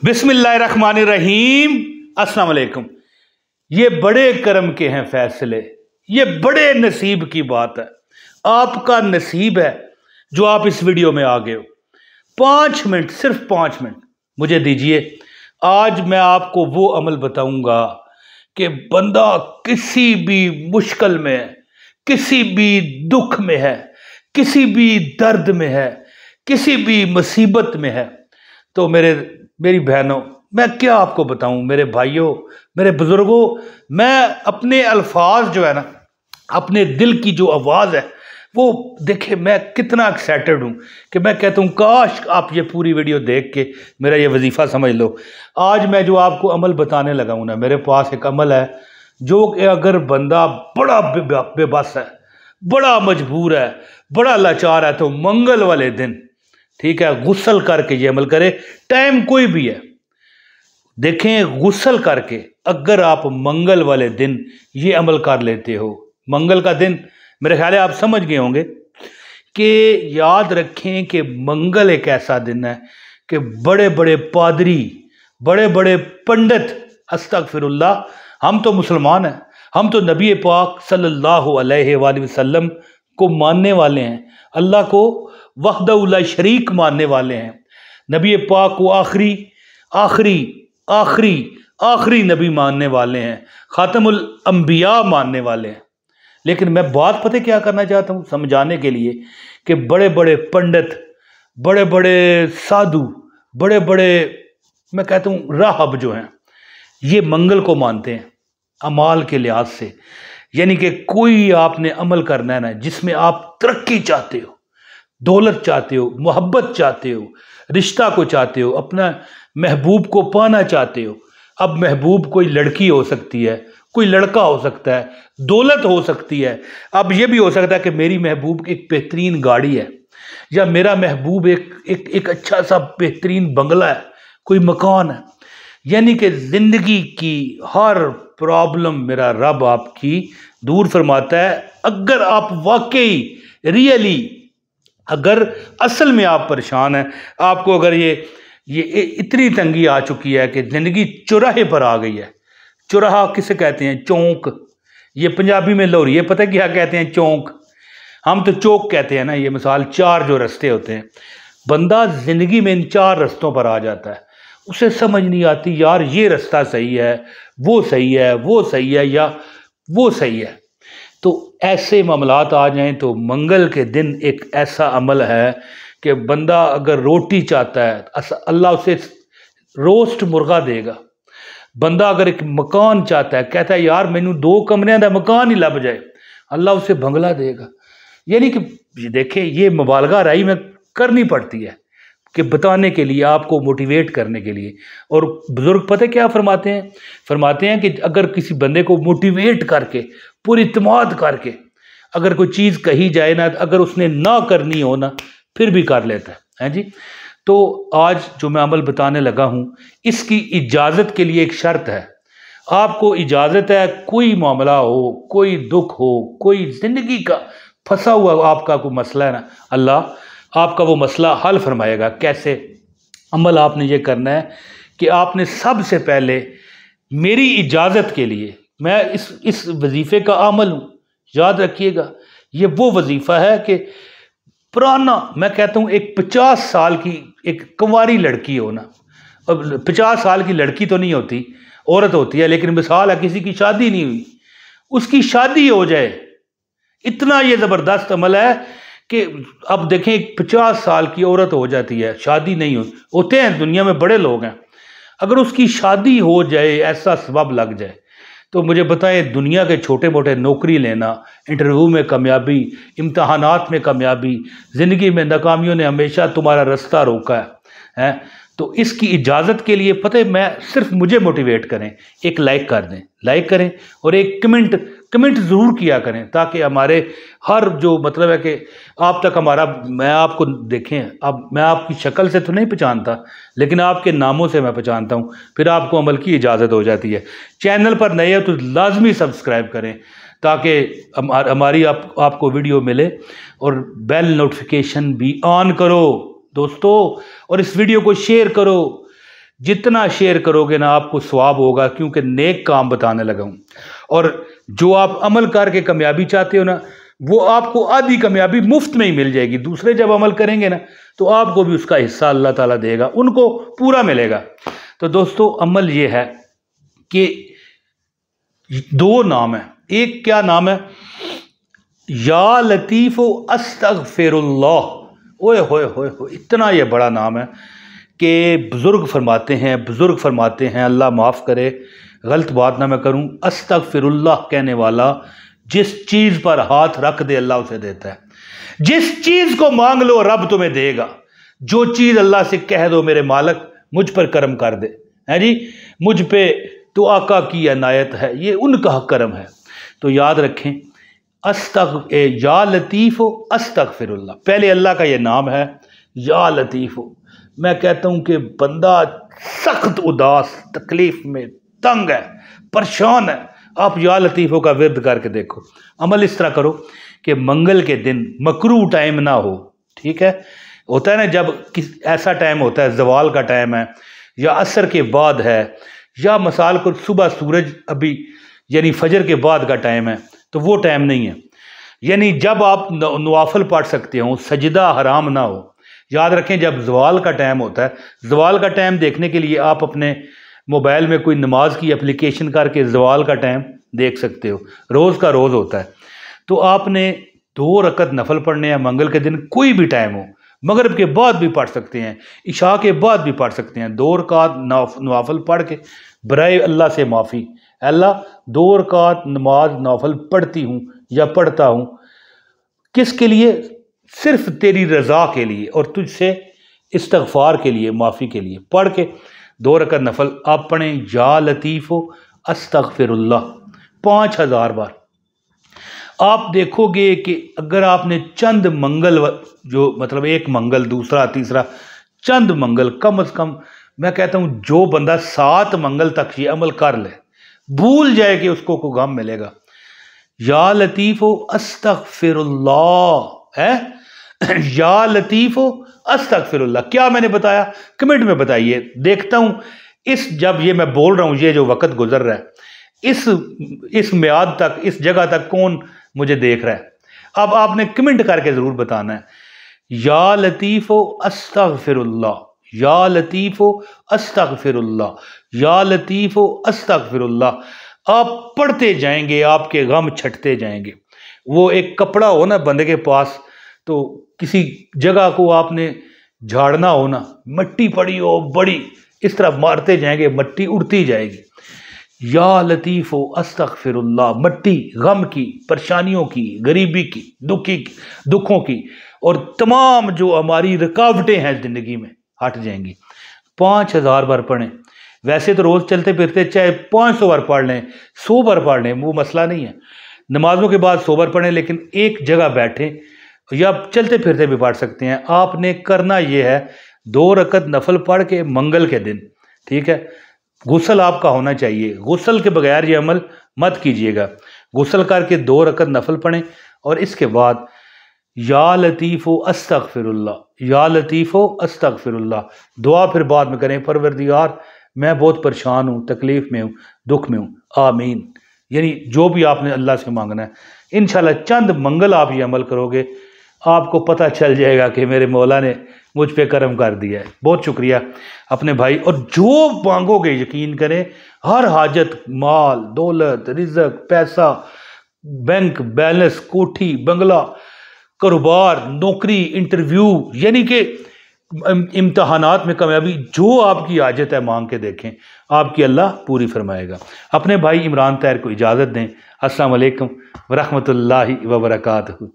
बिस्मिल्लाहिर्रहमानिर्रहीम। अस्सलाम वालेकुम। ये बड़े करम के हैं फैसले, ये बड़े नसीब की बात है। आपका नसीब है जो आप इस वीडियो में आ गए हो। 5 मिनट, सिर्फ 5 मिनट मुझे दीजिए। आज मैं आपको वो अमल बताऊंगा कि बंदा किसी भी मुश्किल में है, किसी भी दुख में है, किसी भी दर्द में है, किसी भी मुसीबत में है, तो मेरी बहनों, मैं क्या आपको बताऊं, मेरे भाइयों, मेरे बुजुर्गों, मैं अपने अल्फाज जो है ना, अपने दिल की जो आवाज़ है वो देखे, मैं कितना एक्साइटेड हूं कि मैं कहता हूं काश आप ये पूरी वीडियो देख के मेरा ये वजीफ़ा समझ लो। आज मैं जो आपको अमल बताने लगा हूं ना, मेरे पास एक अमल है जो कि अगर बंदा बड़ा बेबस है, बड़ा मजबूर है, बड़ा लाचार है, तो मंगल वाले दिन, ठीक है, गुस्ल करके ये अमल करे। टाइम कोई भी है, देखें, गुस्ल करके अगर आप मंगल वाले दिन ये अमल कर लेते हो, मंगल का दिन मेरे ख्याल है आप समझ गए होंगे कि याद रखें कि मंगल एक ऐसा दिन है कि बड़े बड़े पादरी, बड़े बड़े पंडित, अस्तगफिरुल्लाह, हम तो मुसलमान हैं, हम तो नबी पाक सल्लल्लाहु अलैहि वसल्लम को मानने वाले हैं, अल्लाह को वहदहू ला शरीक मानने वाले हैं, नबी पाक को आखिरी आखिरी आखिरी आखिरी नबी मानने वाले हैं, खातमुल अंबिया मानने वाले हैं। लेकिन मैं बात पता क्या करना चाहता हूँ, समझाने के लिए कि बड़े बड़े पंडित, बड़े बड़े साधु, बड़े बड़े, मैं कहता हूँ राहब जो हैं, ये मंगल को मानते हैं अमाल के लिहाज से। यानी कि कोई आपने अमल करना है ना जिसमें आप तरक्की चाहते हो, दौलत चाहते हो, मोहब्बत चाहते हो, रिश्ता को चाहते हो, अपना महबूब को पाना चाहते हो। अब महबूब कोई लड़की हो सकती है, कोई लड़का हो सकता है, दौलत हो सकती है। अब ये भी हो सकता है कि मेरी महबूब एक बेहतरीन गाड़ी है, या मेरा महबूब एक अच्छा सा बेहतरीन बंगला है, कोई मकान है। यानी कि ज़िंदगी की हर प्रॉब्लम मेरा रब आपकी दूर फरमाता है अगर आप वाकई रियली, अगर असल में आप परेशान हैं, आपको अगर ये इतनी तंगी आ चुकी है कि ज़िंदगी चौराहे पर आ गई है। चौराहा किसे कहते हैं? चौंक। ये पंजाबी में लोरी है, पता क्या कहते हैं? चौंक। हम तो चौक कहते हैं ना, ये मिसाल 4 जो रास्ते होते हैं। बंदा ज़िंदगी में इन 4 रास्तों पर आ जाता है, उसे समझ नहीं आती यार ये रास्ता सही है, वो सही है, वो सही है, या वो सही है। तो ऐसे मामलात आ जाएं तो मंगल के दिन एक ऐसा अमल है कि बंदा अगर रोटी चाहता है, अल्लाह उसे रोस्ट मुर्गा देगा। बंदा अगर एक मकान चाहता है, कहता है यार मैनू 2 कमरियां दा मकान ही लभ जाए, अल्लाह उसे बंगला देगा। यानी कि देखें, ये मुबालगा राई में करनी पड़ती है कि बताने के लिए, आपको मोटिवेट करने के लिए। और बुजुर्ग पता क्या फरमाते हैं? फरमाते हैं कि अगर किसी बंदे को मोटिवेट करके, पूरी इत्मीनान करके अगर कोई चीज़ कही जाए ना, अगर उसने ना करनी हो ना, फिर भी कर लेता है जी। तो आज जो मैं अमल बताने लगा हूँ, इसकी इजाज़त के लिए एक शर्त है। आपको इजाज़त है, कोई मामला हो, कोई दुख हो, कोई ज़िंदगी का फंसा हुआ आपका कोई मसला है ना, अल्लाह आपका वो मसला हल फरमाएगा। कैसे? अमल आपने ये करना है कि आपने सबसे पहले मेरी इजाज़त के लिए, मैं इस वजीफ़े का अमल हूँ, याद रखिएगा, ये वो वजीफ़ा है कि पुराना, मैं कहता हूँ एक 50 साल की एक कुंवारी लड़की हो ना, अब 50 साल की लड़की तो नहीं होती, औरत होती है, लेकिन मिसाल है किसी की शादी नहीं हुई, उसकी शादी हो जाए, इतना ये ज़बरदस्त अमल है कि अब देखें 50 साल की औरत हो जाती है, शादी नहीं होते हैं दुनिया में बड़े लोग हैं, अगर उसकी शादी हो जाए, ऐसा सबब लग जाए, तो मुझे बताएं, दुनिया के छोटे मोटे नौकरी लेना, इंटरव्यू में कामयाबी, इम्तहानात में कामयाबी, ज़िंदगी में नाकामियों ने हमेशा तुम्हारा रास्ता रोका है। तो इसकी इजाज़त के लिए पता है, मैं सिर्फ मुझे मोटिवेट करें, एक लाइक कर दें, लाइक करें, और एक कमेंट ज़रूर किया करें, ताकि हमारे हर जो मतलब है कि आप तक हमारा, मैं आपको देखें, अब मैं आपकी शक्ल से तो नहीं पहचानता, लेकिन आपके नामों से मैं पहचानता हूँ, फिर आपको अमल की इजाज़त हो जाती है। चैनल पर नए हो तो लाजमी सब्सक्राइब करें ताकि हमारी आपको वीडियो मिले, और बेल नोटिफिकेशन भी ऑन करो दोस्तों, और इस वीडियो को शेयर करो। जितना शेयर करोगे ना आपको सवाब होगा, क्योंकि नेक काम बताने लगा हूँ। और जो आप अमल करके कामयाबी चाहते हो ना, वो आपको आधी कामयाबी मुफ्त में ही मिल जाएगी। दूसरे जब अमल करेंगे ना तो आपको भी उसका हिस्सा अल्लाह ताला देगा, उनको पूरा मिलेगा। तो दोस्तों अमल ये है कि 2 नाम है। एक क्या नाम है? या लतीफ़ अस्तगफिरुल्लाह। ओए होए होए होए, इतना ये बड़ा नाम है कि बुज़ुर्ग फरमाते हैं अल्लाह माफ़ करे, गलत बात ना मैं करूं, अस्तगफिरुल्लाह कहने वाला जिस चीज़ पर हाथ रख दे अल्लाह उसे देता है। जिस चीज़ को मांग लो रब तुम्हें देगा। जो चीज़ अल्लाह से कह दो मेरे मालिक मुझ पर करम कर दे, है जी, मुझ पे तो आका की इनायत है, ये उनका करम है। तो याद रखें, या लतीफ़ अस्तगफिरुल्लाह, पहले अल्लाह का ये नाम है या लतीफ़। मैं कहता हूँ कि बंदा सख्त उदास, तकलीफ में, तंग है, परेशान है, आप या लतीफ़ों का विर्द करके देखो। अमल इस तरह करो कि मंगल के दिन मकरू टाइम ना हो, ठीक है। होता है ना जब ऐसा टाइम होता है, ज़वाल का टाइम है या असर के बाद है या मसाल को सुबह सूरज अभी यानी फजर के बाद का टाइम है, तो वो टाइम नहीं है। यानी जब आप नवाफल पढ़ सकते हो, सजदा हराम ना हो। याद रखें जब ज़वाल का टाइम होता है, ज़वाल का टाइम देखने के लिए आप अपने मोबाइल में कोई नमाज की एप्लीकेशन करके ज़वाल का टाइम देख सकते हो। रोज़ का रोज़ होता है। तो आपने 2 रकत नफल पढ़ने हैं मंगल के दिन, कोई भी टाइम हो, मगरिब के बाद भी पढ़ सकते हैं, इशा के बाद भी पढ़ सकते हैं। 2 रकात नवाफल पढ़ के बराए अल्लाह से माफ़ी, अल्लाह 2 रकात नमाज नवाफल पढ़ती हूँ या पढ़ता हूँ, किसके लिए? सिर्फ तेरी रज़ा के लिए और तुझसे इस्तग़फ़ार के लिए, माफ़ी के लिए। पढ़ के 2 रकात नफल आप पढ़ें या लतीफ़ो अस्तग़फ़िरुल्लाह 5000 बार। आप देखोगे कि अगर आपने चंद मंगल, जो मतलब एक मंगल, दूसरा, तीसरा, चंद मंगल, कम से कम मैं कहता हूँ जो बंदा 7 मंगल तक ये अमल कर ले, भूल जाए कि उसको कोई गम मिलेगा। या लतीफ़ो अस्तग़फ़िरुल्लाह है, या लतीफ़ो अस्तग़फ़िरुल्लाह। क्या मैंने बताया कमेंट में बताइए, देखता हूँ इस जब ये मैं बोल रहा हूँ, ये जो वक़्त गुजर रहा है, इस मियाद तक, इस जगह तक कौन मुझे देख रहा है। अब आपने कमेंट करके ज़रूर बताना है, या लतीफ़ो अस्तग़फ़िरुल्लाह, या लतीफ़ो अस्तग़फ़िरुल्लाह, या लतीफ़ो अस्तग़फ़िरुल्लाह। आप पढ़ते जाएंगे, आपके गम छटते जाएंगे। वो एक कपड़ा हो ना बंदे के पास, तो किसी जगह को आपने झाड़ना हो ना, मिट्टी पड़ी हो बड़ी, इस तरह मारते जाएंगे, मिट्टी उड़ती जाएगी। या लतीफ़ो अस्तग़फ़िरुल्लाह, मिट्टी गम की, परेशानियों की, गरीबी की, दुखों की और तमाम जो हमारी रुकावटें हैं ज़िंदगी में हट जाएंगी। 5000 बार पढ़ें। वैसे तो रोज़ चलते फिरते चाहे 500 बार पढ़ लें, 100 बार पढ़ लें, वो मसला नहीं है। नमाजों के बाद 100 बार पढ़ें, लेकिन एक जगह बैठें या चलते फिरते भी पढ़ सकते हैं। आपने करना ये है 2 रकत नफल पढ़ के मंगल के दिन, ठीक है। गुस्ल आपका होना चाहिए, गुस्ल के बगैर ये अमल मत कीजिएगा। गुस्ल करके 2 रकत नफल पढ़ें और इसके बाद या लतीफ़ो अस्तग़फ़िरुल्लाह, या लतीफ़ो अस्तग़फ़िरुल्लाह। दुआ फिर बाद में करें, परवरदिगार मैं बहुत परेशान हूँ, तकलीफ़ में हूँ, दुख में हूँ, आमीन। यानी जो भी आपने अल्लाह से मांगना है, इंशाल्लाह चंद मंगल आप ये अमल करोगे, आपको पता चल जाएगा कि मेरे मौला ने मुझ पे करम कर दिया है। बहुत शुक्रिया अपने भाई। और जो मांगोगे यकीन करें, हर हाजत, माल, दौलत, रिज़्क़, पैसा, बैंक बैलेंस, कोठी, बंगला, कारोबार, नौकरी, इंटरव्यू, यानी कि इम्तहानात में कामयाबी, जो आपकी हाजत है मांग के देखें, आपकी अल्लाह पूरी फरमाएगा। अपने भाई इमरान तैर को इजाज़त दें। अस्सलाम वालेकुम व रहमतुल्लाहि व बरकातहू।